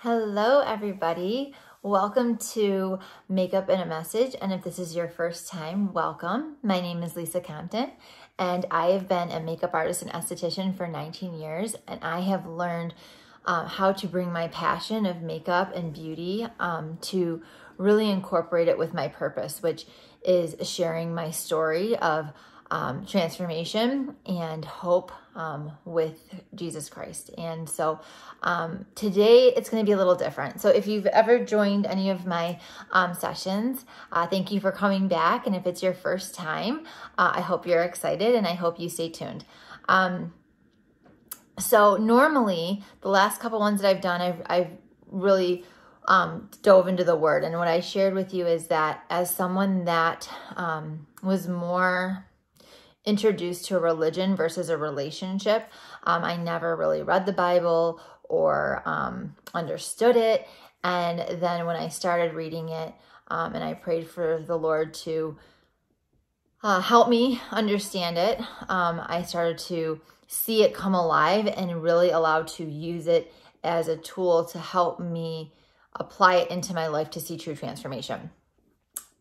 Hello, everybody. Welcome to Makeup and a Message. And if this is your first time, welcome. My name is Lisa Compton, and I have been a makeup artist and esthetician for 19 years. And I have learned how to bring my passion of makeup and beauty to really incorporate it with my purpose, which is sharing my story of transformation and hope with Jesus Christ. And so today it's going to be a little different. So if you've ever joined any of my sessions, thank you for coming back. And if it's your first time, I hope you're excited and I hope you stay tuned. So normally the last couple ones that I've done, I've really dove into the word. And what I shared with you is that as someone that was more introduced to a religion versus a relationship, I never really read the Bible or understood it. And then when I started reading it and I prayed for the Lord to help me understand it, I started to see it come alive and really allowed to use it as a tool to help me apply it into my life to see true transformation.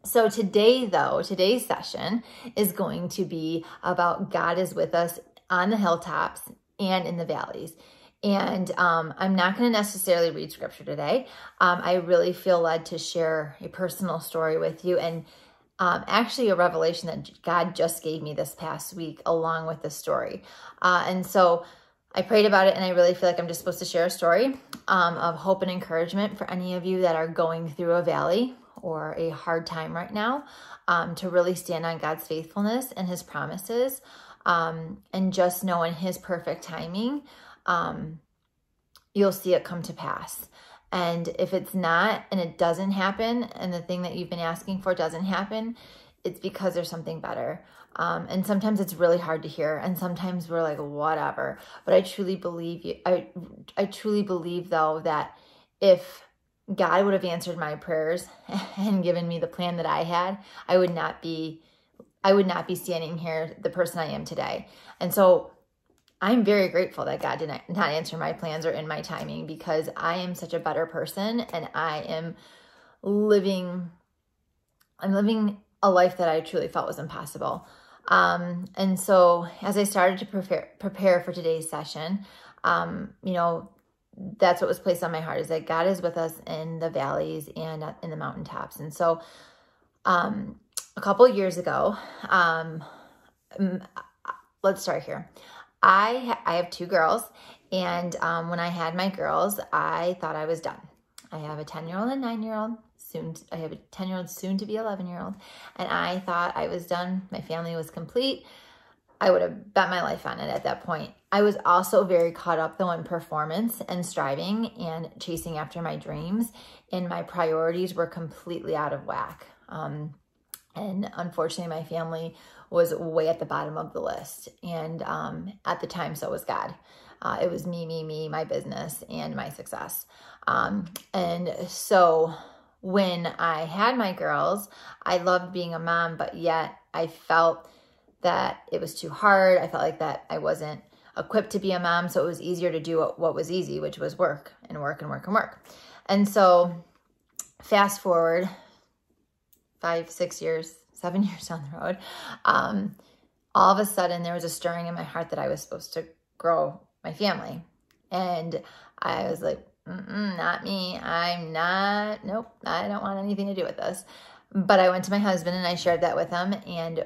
So today, though, today's session is going to be about God is with us on the hilltops and in the valleys. And I'm not going to necessarily read scripture today. I really feel led to share a personal story with you and actually a revelation that God just gave me this past week along with the story. And so I prayed about it and I really feel like I'm just supposed to share a story of hope and encouragement for any of you that are going through a valley or a hard time right now, to really stand on God's faithfulness and his promises, and just know in his perfect timing, you'll see it come to pass. And if it's not, and it doesn't happen, and the thing that you've been asking for doesn't happen, it's because there's something better. And sometimes it's really hard to hear, and sometimes we're like, whatever. But I truly believe I truly believe though that if God would have answered my prayers and given me the plan that I had, I would not be standing here the person I am today. And so I'm very grateful that God did not answer my plans or in my timing, because I am such a better person and I'm living a life that I truly felt was impossible. And so as I started to prepare for today's session, that's what was placed on my heart, is that God is with us in the valleys and in the mountaintops. And so a couple of years ago, let's start here. I have two girls, and when I had my girls, I thought I was done. I have a 10-year-old and 9-year-old. I have a 10-year-old, soon to be 11-year-old, and I thought I was done. My family was complete. I would have bet my life on it at that point. I was also very caught up though in performance and striving and chasing after my dreams, and my priorities were completely out of whack. And unfortunately, my family was way at the bottom of the list. And at the time, so was God. It was me, my business, and my success. And so when I had my girls, I loved being a mom, but yet I felt that it was too hard. I felt like that I wasn't equipped to be a mom, so it was easier to do what was easy, which was work and work and work and work. And so fast forward 5, 6 years, 7 years down the road, all of a sudden there was a stirring in my heart that I was supposed to grow my family. And I was like, not me. Nope, I don't want anything to do with this. But I went to my husband and I shared that with him. And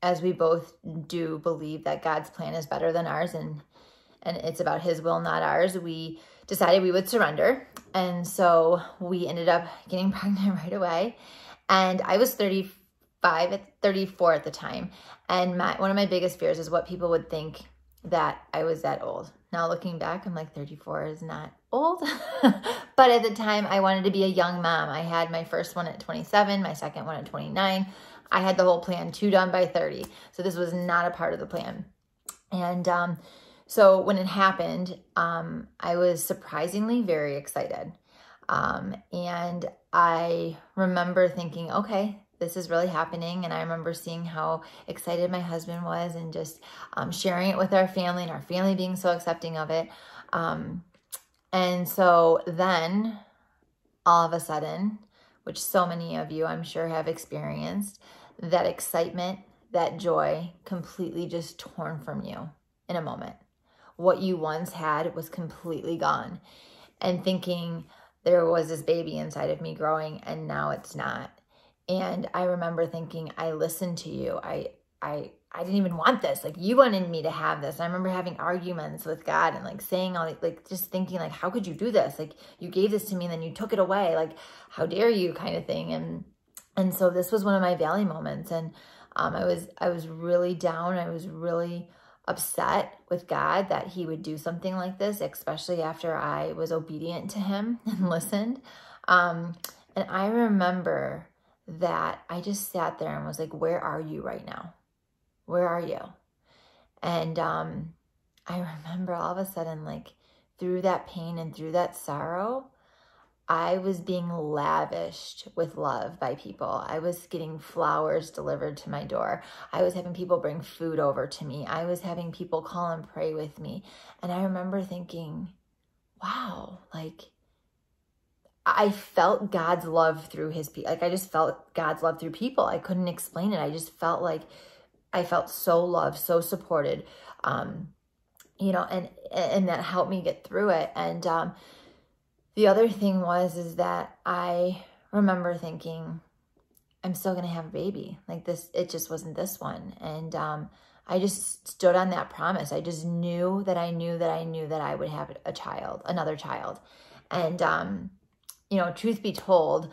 as we both do believe that God's plan is better than ours and it's about his will, not ours, we decided we would surrender. And so we ended up getting pregnant right away. And I was 34 at the time. And one of my biggest fears is what people would think that I was that old. Now looking back, I'm like, 34 is not old. But at the time, I wanted to be a young mom. I had my first one at 27, my second one at 29. I had the whole plan, 2 done by 30. So this was not a part of the plan. And so when it happened, I was surprisingly very excited. And I remember thinking, okay, this is really happening. And I remember seeing how excited my husband was and just sharing it with our family and our family being so accepting of it. And so then all of a sudden, which so many of you I'm sure have experienced, that excitement, that joy completely just torn from you in a moment. What you once had was completely gone. And thinking there was this baby inside of me growing and now it's not. And I remember thinking, I listened to you. I didn't even want this. Like, you wanted me to have this. I remember having arguments with God and like saying all, like just thinking like, how could you do this? Like, you gave this to me and then you took it away. Like, how dare you, kind of thing. And so this was one of my valley moments. And I was really down. I was really upset with God that he would do something like this, especially after I was obedient to him and listened. And I remember that I just sat there and was like, where are you right now? Where are you? And I remember all of a sudden, like, through that pain and through that sorrow, I was being lavished with love by people. I was getting flowers delivered to my door. I was having people bring food over to me. I was having people call and pray with me. And I remember thinking, wow, like, I felt God's love through his people. Like, I just felt God's love through people. I couldn't explain it. I just felt like I felt so loved, so supported, you know, and that helped me get through it. And the other thing is that I remember thinking, I'm still going to have a baby. Like, this, it just wasn't this one. And I just stood on that promise. I just knew that I knew that I knew that I would have a child, another child. And, you know, truth be told,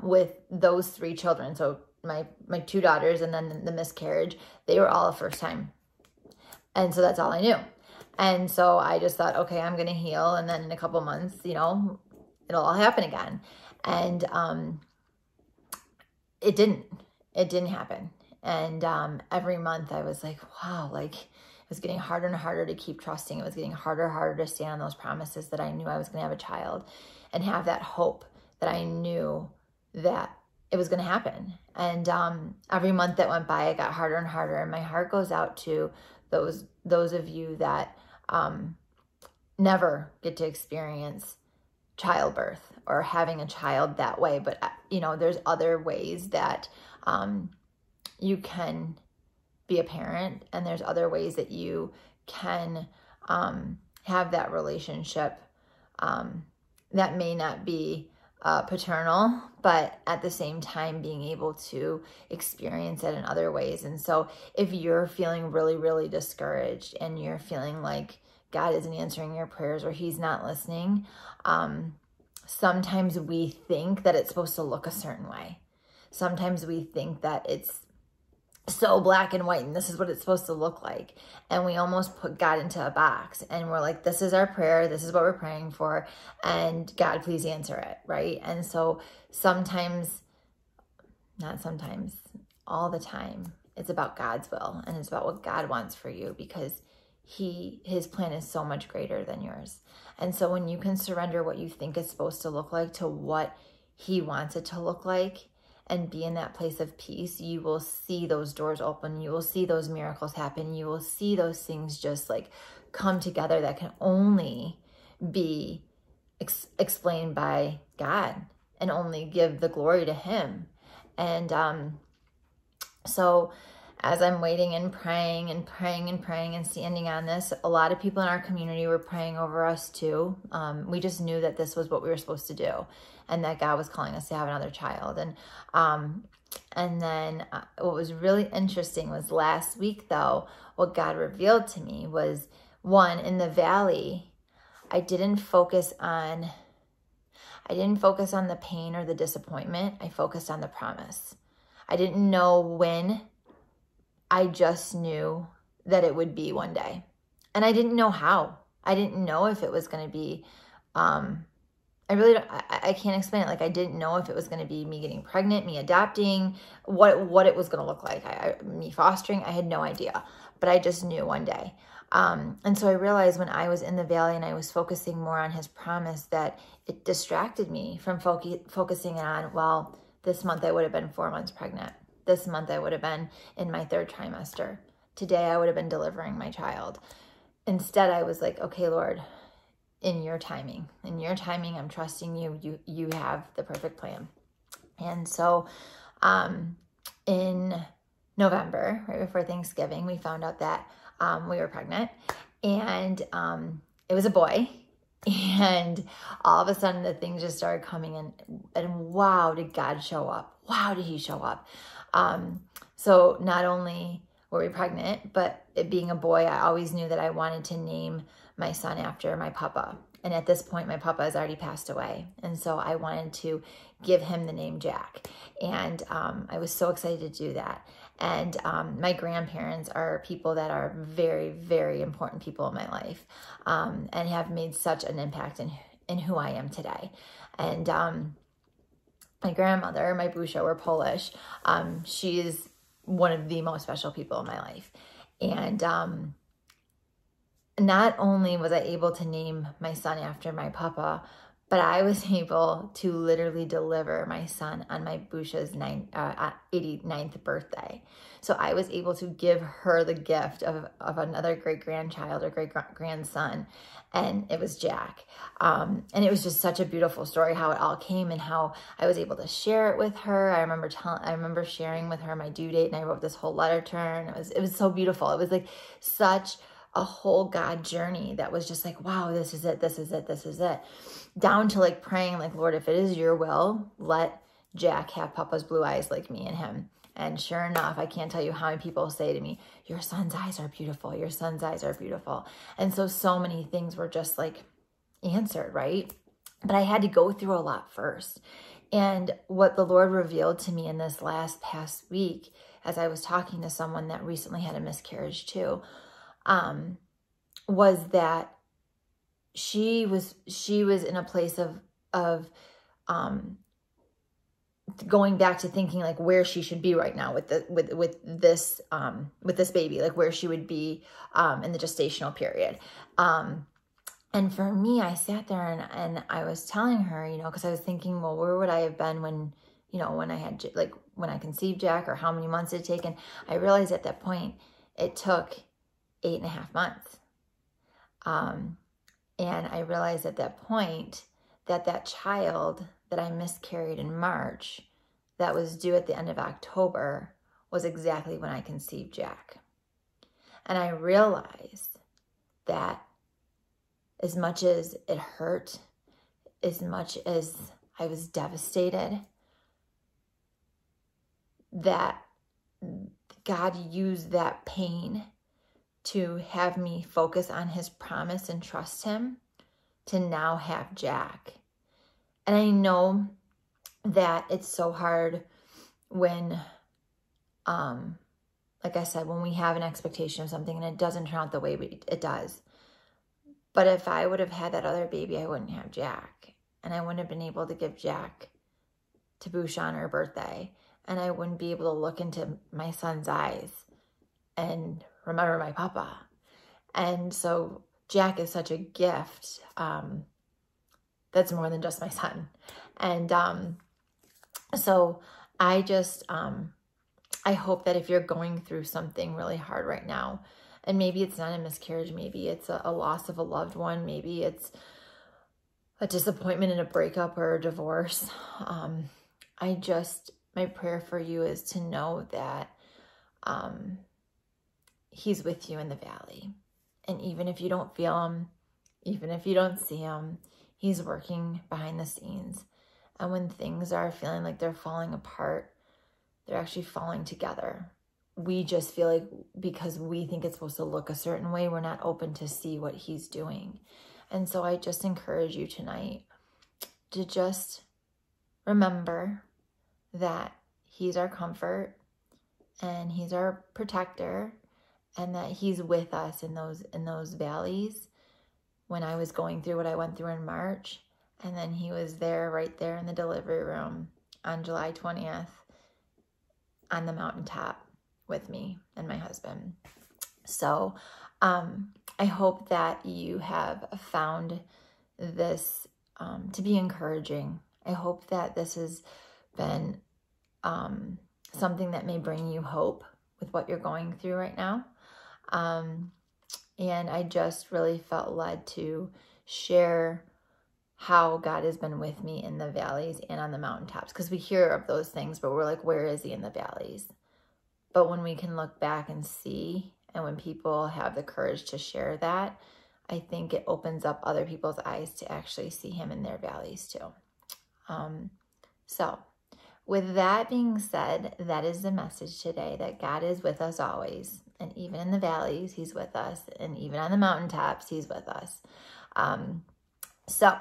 with those 3 children, so my 2 daughters and then the miscarriage, they were all a first time. And so that's all I knew. And so I just thought, okay, I'm going to heal. And then in a couple months, you know, it'll all happen again. And it didn't happen. And every month I was like, wow, like, it was getting harder and harder to keep trusting. It was getting harder and harder to stand on those promises that I knew I was going to have a child and have that hope that I knew that it was going to happen. And every month that went by, it got harder and harder. And my heart goes out to those of you that never get to experience childbirth or having a child that way. But, you know, there's other ways that you can be a parent, and there's other ways that you can have that relationship that may not be paternal, but at the same time being able to experience it in other ways. And so if you're feeling really, really discouraged and you're feeling like God isn't answering your prayers or he's not listening, sometimes we think that it's supposed to look a certain way. Sometimes we think that it's so black and white and this is what it's supposed to look like. And we almost put God into a box and we're like, this is our prayer. This is what we're praying for. And God, please answer it. Right. And so sometimes, not sometimes, all the time, it's about God's will and it's about what God wants for you, because his plan is so much greater than yours. And so when you can surrender what you think it's supposed to look like to what he wants it to look like, and be in that place of peace, you will see those doors open. You will see those miracles happen. You will see those things just like come together that can only be explained by God and only give the glory to him. And so as I'm waiting and praying and praying and praying and standing on this, a lot of people in our community were praying over us too. We just knew that this was what we were supposed to do and that God was calling us to have another child. And then what was really interesting was last week, though, what God revealed to me was, one, in the valley, I didn't focus on the pain or the disappointment. I focused on the promise. I didn't know when. I just knew that it would be one day. And I didn't know how. I didn't know if it was going to be, I can't explain it. Like, I didn't know if it was going to be me getting pregnant, me adopting, what it was going to look like. Me fostering, I had no idea. But I just knew one day. And so I realized when I was in the valley and I was focusing more on his promise, that it distracted me from focusing on, well, this month I would have been 4 months pregnant. This month I would have been in my 3rd trimester. Today I would have been delivering my child. Instead, I was like, okay, Lord, in your timing. In your timing, I'm trusting you. You have the perfect plan. And so in November, right before Thanksgiving, we found out that we were pregnant, and it was a boy. And all of a sudden the things just started coming in, and wow, did God show up. Wow, did he show up. So not only were we pregnant, but it being a boy, I always knew that I wanted to name my son after my papa. And at this point, my papa has already passed away. And so I wanted to give him the name Jack. And I was so excited to do that. And my grandparents are people that are very, very important people in my life, and have made such an impact in who I am today. And my grandmother, my Busha, we're Polish. She is one of the most special people in my life. And not only was I able to name my son after my papa, but I was able to literally deliver my son on my Busha's 89th birthday. So I was able to give her the gift of another great-grandchild or great-grandson, and it was Jack. And it was just such a beautiful story how it all came and how I was able to share it with her. I remember sharing with her my due date, and I wrote this whole letter to her, and it was so beautiful. It was like such a whole God journey that was just like, wow, this is it, this is it, this is it. Down to like praying like, Lord, if it is your will, let Jack have papa's blue eyes like me and him. And sure enough, I can't tell you how many people say to me, your son's eyes are beautiful. Your son's eyes are beautiful. And so many things were just like answered, right? But I had to go through a lot first. And what the Lord revealed to me in this past week, as I was talking to someone that recently had a miscarriage too, was that she was in a place of going back to thinking like where she should be right now with this baby, like where she would be in the gestational period. And for me, I sat there and I was telling her, because I was thinking, well, where would I have been when I conceived Jack, or how many months it had taken. I realized at that point it took 8.5 months. And I realized at that point that child that I miscarried in March, that was due at the end of October, was exactly when I conceived Jack. And I realized that as much as it hurt, as much as I was devastated, that God used that pain to have me focus on his promise and trust him to now have Jack. And I know that it's so hard when, like I said, when we have an expectation of something and it doesn't turn out the way it does. But if I would have had that other baby, I wouldn't have Jack. And I wouldn't have been able to give Jack to Busha on her birthday. And I wouldn't be able to look into my son's eyes and remember my papa. And so Jack is such a gift that's more than just my son. And so I just, I hope that if you're going through something really hard right now, and maybe it's not a miscarriage, maybe it's a loss of a loved one, maybe it's a disappointment in a breakup or a divorce, my prayer for you is to know that he's with you in the valley. And even if you don't feel him, even if you don't see him, he's working behind the scenes. And when things are feeling like they're falling apart, they're actually falling together. We just feel like because we think it's supposed to look a certain way, we're not open to see what he's doing. And so I just encourage you tonight to just remember that he's our comfort and he's our protector, and that he's with us in those valleys when I was going through what I went through in March. And then he was there, right there in the delivery room on July 20th on the mountaintop with me and my husband. So I hope that you have found this to be encouraging. I hope that this has been something that may bring you hope with what you're going through right now. And I just really felt led to share how God has been with me in the valleys and on the mountaintops. Because we hear of those things, but we're like, where is he in the valleys? But when we can look back and see, and when people have the courage to share that, I think it opens up other people's eyes to actually see him in their valleys too. So with that being said, that is the message today, that God is with us always. And even in the valleys, he's with us. And even on the mountaintops, he's with us. So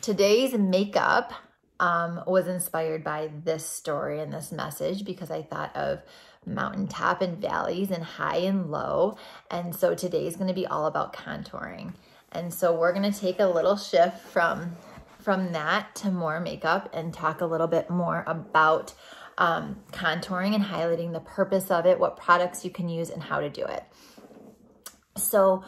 today's makeup was inspired by this story and this message, because I thought of mountaintop and valleys and high and low. And so today's going to be all about contouring. And so we're going to take a little shift from that to more makeup and talk a little bit more about contouring and highlighting, the purpose of it, what products you can use, and how to do it. So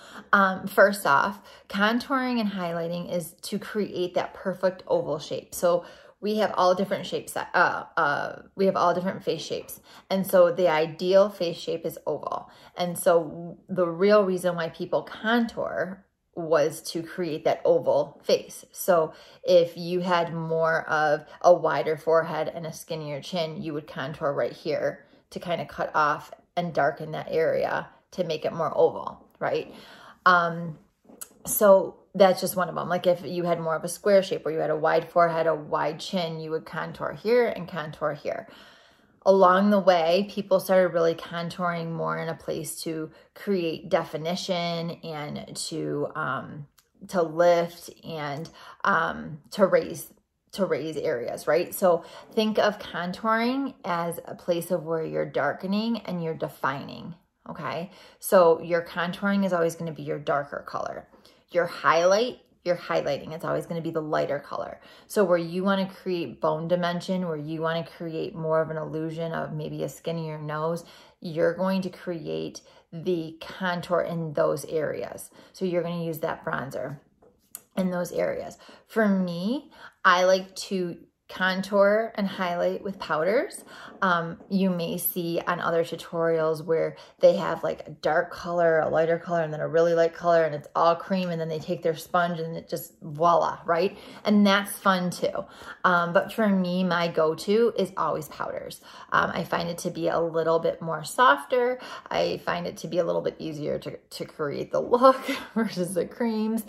first off, contouring and highlighting is to create that perfect oval shape. So we have all different shapes. We have all different face shapes. And so the ideal face shape is oval. And so the real reason why people contour was to create that oval face. So if you had more of a wider forehead and a skinnier chin, you would contour right here to kind of cut off and darken that area to make it more oval, right? So that's just one of them. Like if you had more of a square shape where you had a wide forehead, a wide chin, you would contour here and contour here. Along the way, people started really contouring more in a place to create definition and to lift and to raise areas, right? So think of contouring as a place of where you're darkening and you're defining, okay? So your contouring is always going to be your darker color. Your highlight, you're highlighting. It's always going to be the lighter color. So where you want to create bone dimension, where you want to create more of an illusion of maybe a skinnier nose, you're going to create the contour in those areas. So you're going to use that bronzer in those areas. For me, I like to contour and highlight with powders. You may see on other tutorials where they have like a dark color, a lighter color, and then a really light color, and it's all cream, and then they take their sponge and it just voila, right? And that's fun too. But for me, my go-to is always powders. I find it to be a little bit more softer. I find it to be a little bit easier to create the look versus the creams.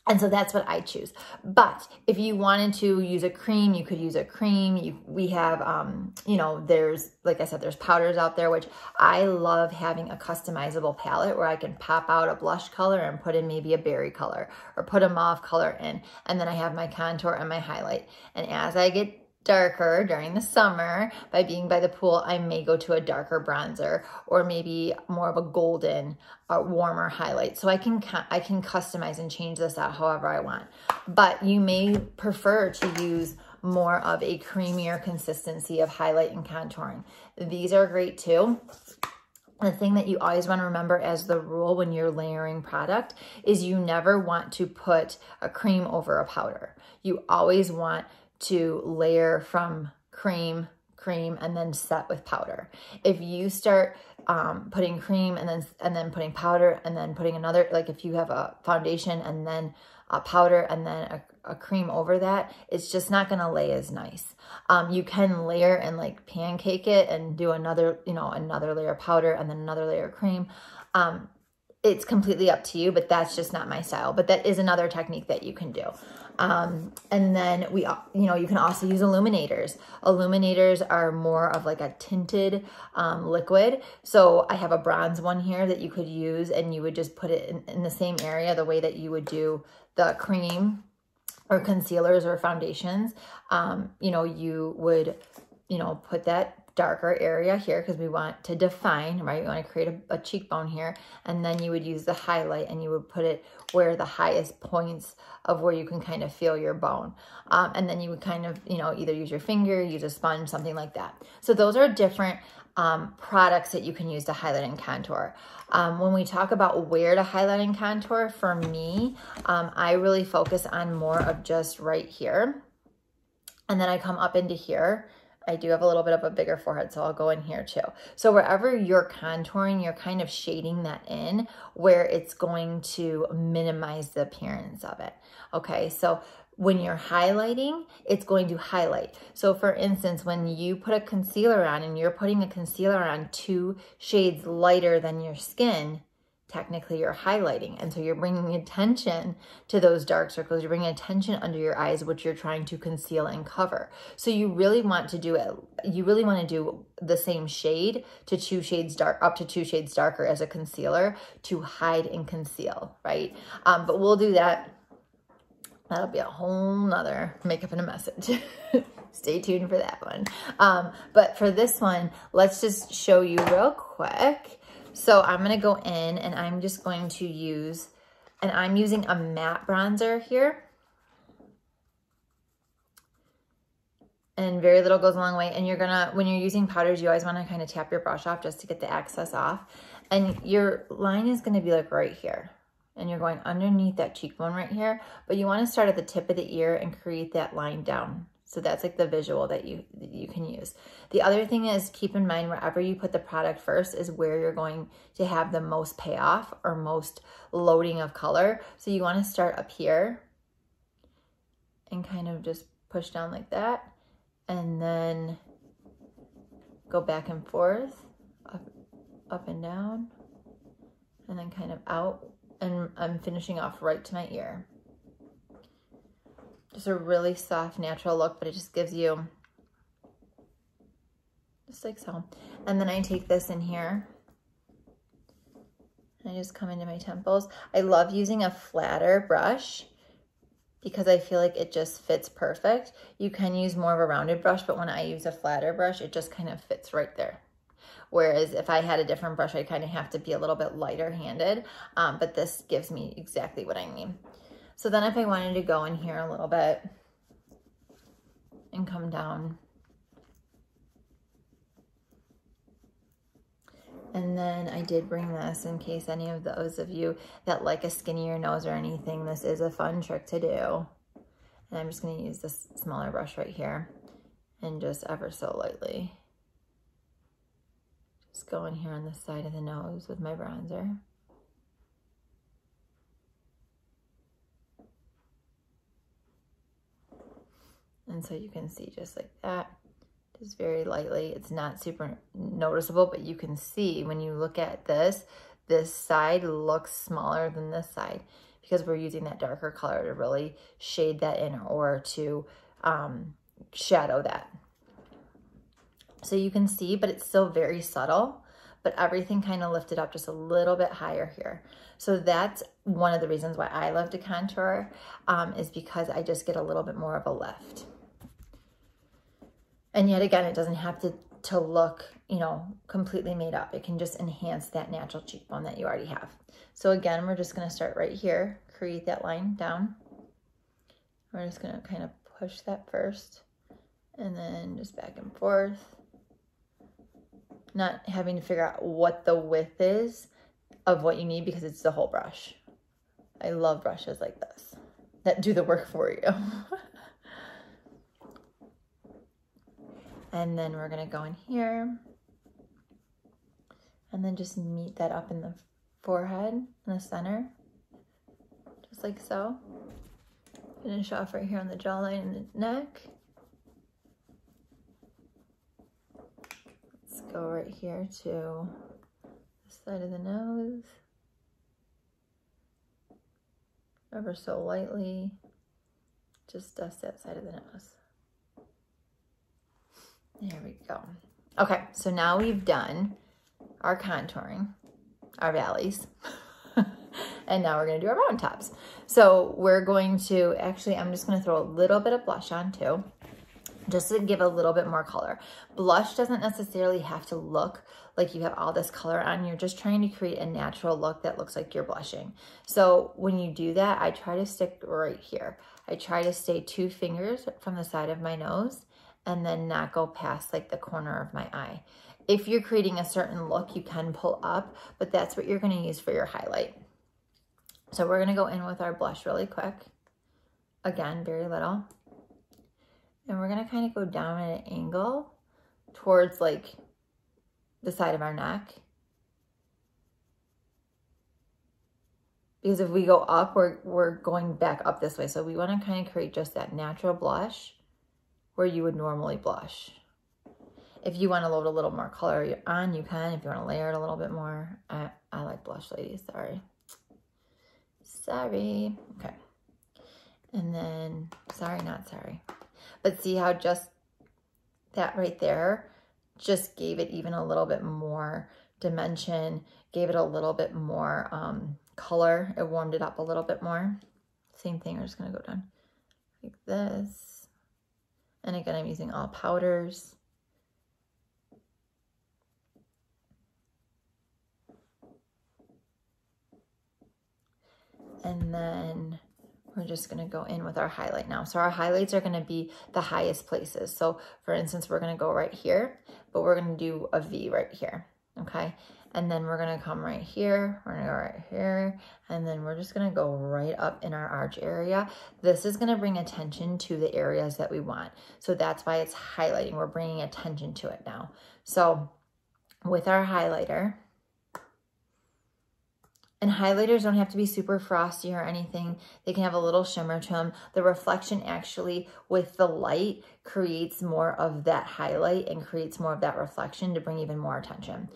And so that's what I choose. But if you wanted to use a cream, you could use a cream. We have, you know, there's, like I said, there's powders out there, which I love having a customizable palette where I can pop out a blush color and put in maybe a berry color or put a mauve color in. And then I have my contour and my highlight. And as I get darker during the summer, by being by the pool, I may go to a darker bronzer or maybe more of a golden or warmer highlight. So I can customize and change this out however I want. But you may prefer to use more of a creamier consistency of highlight and contouring. These are great too. The thing that you always want to remember as the rule when you're layering product is you never want to put a cream over a powder. You always want to layer from cream, and then set with powder. If you start putting cream and then putting powder and then putting another, like if you have a foundation and then a powder and then a cream over that, it's just not going to lay as nice. You can layer and like pancake it and do another, you know, another layer of powder and then another layer of cream. It's completely up to you, but that's just not my style. But that is another technique that you can do. And then you can also use illuminators. Illuminators are more of like a tinted liquid. So I have a bronze one here that you could use, and you would just put it in the same area the way that you would do the cream or concealers or foundations. You would, put that darker area here because we want to define, right? We want to create a cheekbone here. And then you would use the highlight and you would put it where the highest points of where you can kind of feel your bone. And then you would kind of, either use your finger, use a sponge, something like that. So those are different products that you can use to highlight and contour. When we talk about where to highlight and contour, for me, I really focus on more of just right here. And then I come up into here. I do have a little bit of a bigger forehead, so I'll go in here too. So wherever you're contouring, you're kind of shading that in where it's going to minimize the appearance of it. Okay, so when you're highlighting, it's going to highlight. So for instance, when you put a concealer on and you're putting a concealer on 2 shades lighter than your skin, technically you're highlighting. And so you're bringing attention to those dark circles. You're bringing attention under your eyes, which you're trying to conceal and cover. So you really want to do it. You really want to do the same shade to 2 shades dark, up to 2 shades darker as a concealer to hide and conceal, right? But we'll do that. That'll be a whole nother makeup and a message. Stay tuned for that one. But for this one, let's just show you real quick. So I'm going to go in and I'm just going to use, and I'm using a matte bronzer here. And very little goes a long way. And you're going to, when you're using powders, you always want to kind of tap your brush off just to get the excess off. And your line is going to be like right here. And you're going underneath that cheekbone right here. But you want to start at the tip of the ear and create that line down. So that's like the visual that you can use. The other thing is, keep in mind wherever you put the product first is where you're going to have the most payoff or most loading of color. So you want to start up here and kind of just push down like that. And then go back and forth, up and down, and then kind of out. And I'm finishing off right to my ear. Just a really soft, natural look, but it just gives you, just like so. And then I take this in here, and I just come into my temples. I love using a flatter brush because I feel like it just fits perfect. You can use more of a rounded brush, but when I use a flatter brush, it just kind of fits right there. Whereas if I had a different brush, I kind of have to be a little bit lighter handed, but this gives me exactly what I need. So then if I wanted to go in here a little bit and come down, and then I did bring this in case any of those of you that like a skinnier nose or anything, this is a fun trick to do. And I'm just going to use this smaller brush right here and just ever so lightly just go in here on the side of the nose with my bronzer. And so you can see just like that, just very lightly. It's not super noticeable, but you can see when you look at this, this side looks smaller than this side because we're using that darker color to really shade that in or to shadow that. So you can see, but it's still very subtle, but everything kind of lifted up just a little bit higher here. So that's one of the reasons why I love to contour, is because I just get a little bit more of a lift. And yet again, it doesn't have to look, you know, completely made up. It can just enhance that natural cheekbone that you already have. So again, we're just going to start right here, create that line down. We're just going to kind of push that first and then just back and forth. Not having to figure out what the width is of what you need because it's the whole brush. I love brushes like this that do the work for you. And then we're gonna go in here and then just meet that up in the forehead, in the center, just like so. Finish off right here on the jawline and the neck. Let's go right here to the side of the nose. Ever so lightly, just dust that side of the nose. There we go. Okay, so now we've done our contouring, our valleys, and now we're gonna do our mountaintops. So we're going to, actually, I'm just gonna throw a little bit of blush on too, just to give a little bit more color. Blush doesn't necessarily have to look like you have all this color on. You're just trying to create a natural look that looks like you're blushing. So when you do that, I try to stick right here. I try to stay 2 fingers from the side of my nose and then not go past like the corner of my eye. If you're creating a certain look, you can pull up, but that's what you're gonna use for your highlight. So we're gonna go in with our blush really quick. Again, very little. And we're gonna kind of go down at an angle towards like the side of our neck. Because if we go up, we're going back up this way. So we want to kind of create just that natural blush where you would normally blush. If you want to load a little more color on, you can. If you want to layer it a little bit more. I like blush, ladies. Sorry. Sorry. Okay. And then, sorry, not sorry. But see how just that right there just gave it even a little bit more dimension, gave it a little bit more color. It warmed it up a little bit more. Same thing, we're just gonna go down like this. And again, I'm using all powders. And then we're just gonna go in with our highlight now. So our highlights are gonna be the highest places. So for instance, we're gonna go right here, but we're gonna do a V right here, okay? And then we're gonna come right here, we're gonna go right here, and then we're just gonna go right up in our arch area. This is gonna bring attention to the areas that we want. So that's why it's highlighting. We're bringing attention to it now. So with our highlighter, and highlighters don't have to be super frosty or anything. They can have a little shimmer to them. The reflection actually with the light creates more of that highlight and creates more of that reflection to bring even more attention.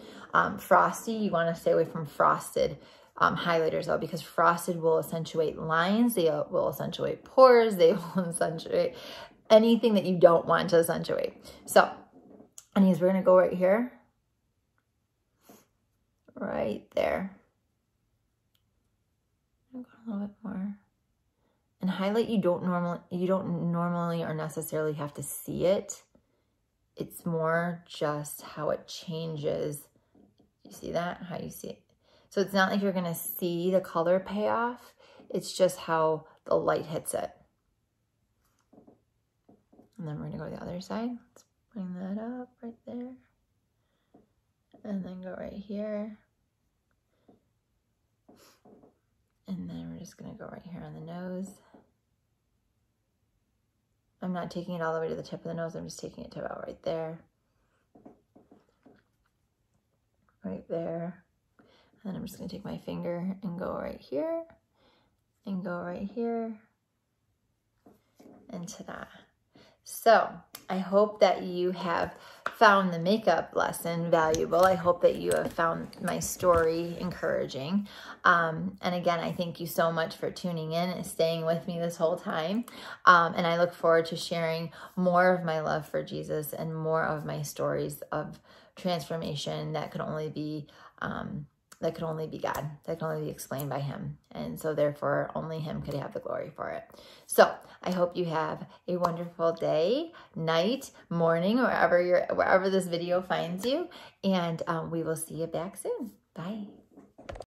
Frosty, you want to stay away from frosted highlighters though, because frosted will accentuate lines. They will accentuate pores. They will accentuate anything that you don't want to accentuate. So, anyways, we're going to go right here. Right there. I'll go a little bit more. And highlight, you don't normally or necessarily have to see it. It's more just how it changes. You see that? How you see it. So it's not like you're gonna see the color payoff. It's just how the light hits it. And then we're gonna go to the other side. Let's bring that up right there. And then go right here. And then we're just gonna go right here on the nose. I'm not taking it all the way to the tip of the nose. I'm just taking it to about right there. Right there. And then I'm just gonna take my finger and go right here and go right here and ta-da. So I hope that you have found the makeup lesson valuable. I hope that you have found my story encouraging. And again, I thank you so much for tuning in and staying with me this whole time. And I look forward to sharing more of my love for Jesus and more of my stories of transformation that could only be God, that can only be explained by him. And so therefore only him could have the glory for it. So I hope you have a wonderful day, night, morning, wherever this video finds you. And we will see you back soon. Bye.